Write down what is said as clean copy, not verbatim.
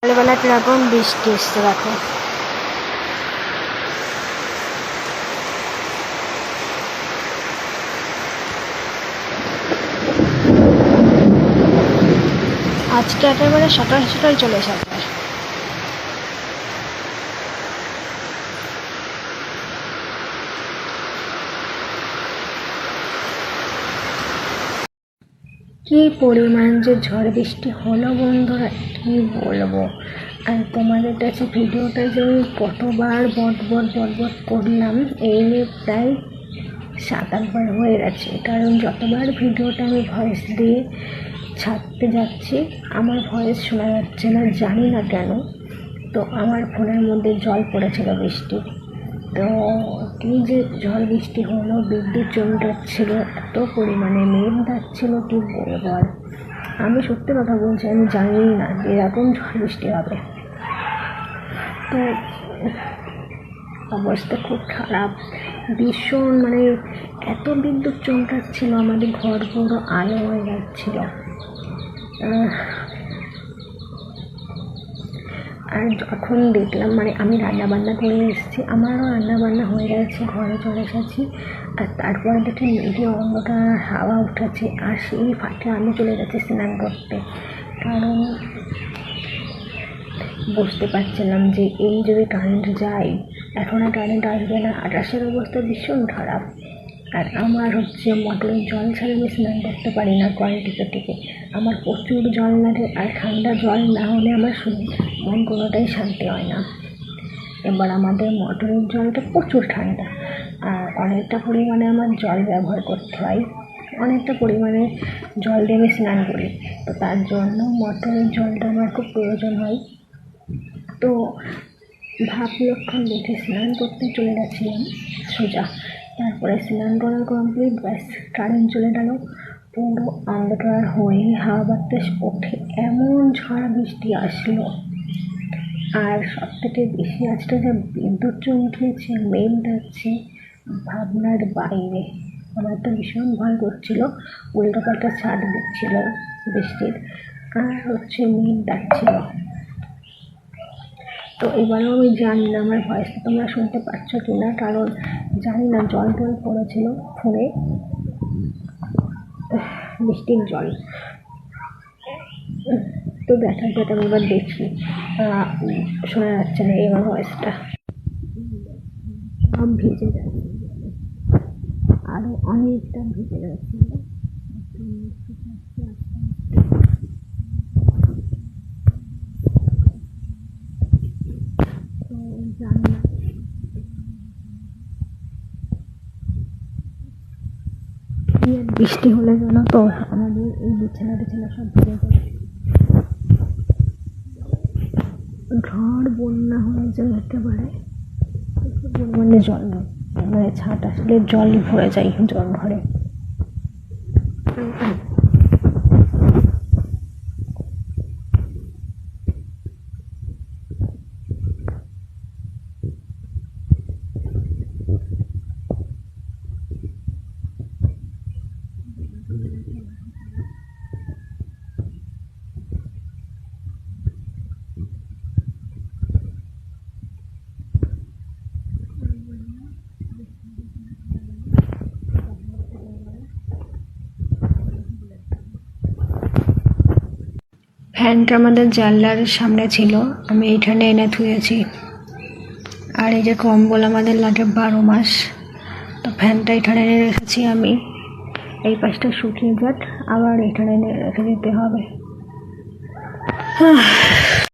সকালবেলা কিরকম বৃষ্টি এসছে দেখো। আজকে একেবারে সকাল সকাল চলে এসেছে। কি পরিমাণ যে ঝড় বৃষ্টি হলো বন্ধুরা, কি বলবো। আর তোমাদের কাছে ভিডিওটা যে আমি কতবার বট করলাম, এই নিয়ে প্রায় 7-8বার হয়ে গেছে। কারণ যতবার ভিডিওটা আমি ভয়েস দিয়ে ছাড়তে যাচ্ছি আমার ভয়েস শোনা যাচ্ছে না, জানি না কেন। তো আমার ফোনের মধ্যে জল পড়েছিল বৃষ্টির। তো কি যে ঝড় বৃষ্টি হলো, বিদ্যুৎ চমকাচ্ছিল এত পরিমাণে, মেঘ ডাকছিল, কি বলবো। আর আমি সত্যি কথা বলছি, আমি জানি না যে এরকম ঝড় বৃষ্টি হবে। তো অবস্থা খুব খারাপ, ভীষণ মানে এত বিদ্যুৎ চমকাচ্ছিল, আমাদের ঘর পুরো আলো হয়ে যাচ্ছিল। আর যখন দেখলাম, মানে আমি রান্নাবান্না করে এসেছি, আমারও রান্নাবান্না হয়ে গেছে, ঘরে চলে এসেছি। আর তারপরে দেখি মেঘে অন্ধকার, হাওয়া উঠেছে, আর সেই ফাঁকে আমি চলে গেছি স্নান করতে। কারণ বুঝতে পারছিলাম যে এই যদি কারেন্ট যায়, এখন আর কারেন্ট আসবে না। আকাশের অবস্থা ভীষণ খারাপ। আর আমার হচ্ছে মোটরের জল ছাড়া আমি স্নান করতে পারি না কল থেকে। আমার প্রচুর জল লাগে, আর ঠান্ডা জল না হলে আমার মন কোনোটাই শান্তি হয় না। এবার আমাদের মোটরের জলটা প্রচুর ঠান্ডা, আর অনেকটা পরিমাণে আমার জল ব্যবহার করতে হয়, অনেকটা পরিমাণে জল দিয়ে আমি স্নান করি। তো তার জন্য মোটরের জলটা আমার খুব প্রয়োজন হয়। তো লক্ষণ দেখে স্নান করতে চলে গেছিলাম সোজা। তারপরে স্নান করা কমপ্লিট, ব্যাস কারেন্ট চলে গেল। পুরো অন্ধকার হয়ে হাওয়া বাতাস ওঠে, এমন ঝড় বৃষ্টি আসলো। আর সব থেকে বেশি আজকে যা বিদ্যুৎ চমকেছে, মেঘ ডাকছে, ভাবনার বাইরে। আমার তো ভীষণ ভয় করছিল, উল্টোপাল্টা ছাদ দিচ্ছিল বৃষ্টির, আর হচ্ছে মেঘ ডাকছিল। তো এবারেও আমি জানি না আমার ভয়েসটা তোমরা শুনতে পাচ্ছ কি না, কারণ জানি না জল পড়েছিল ফোনে, বৃষ্টির জল। তো দেখা যাক, আমি এবার দেখি শোনা যাচ্ছে না এবার ভয়েসটা, সব ভিজে যাচ্ছে, আরও অনেকটা ভিজে যাচ্ছে। তো জানি না বৃষ্টি হলে যেন তো আমাদের এই বিছানা সব ভিজে যায়, ঝড় বন্যা হয়ে যায় একেবারে। পরিমাণে জল মানে ছাদ আসলে জল ভরে যায় জল ঘরে। ফ্যানটা আমাদের জানলার সামনে ছিল, আমি এইখানে এনে থুয়েছি। আর এই যে কম্বল আমাদের লাগে 12 মাস, তো ফ্যানটা এখানে এনে রেখেছি আমি। এই পাশটা শুকিয়ে যাক, আবার এখানে এনে রেখে দিতে হবে।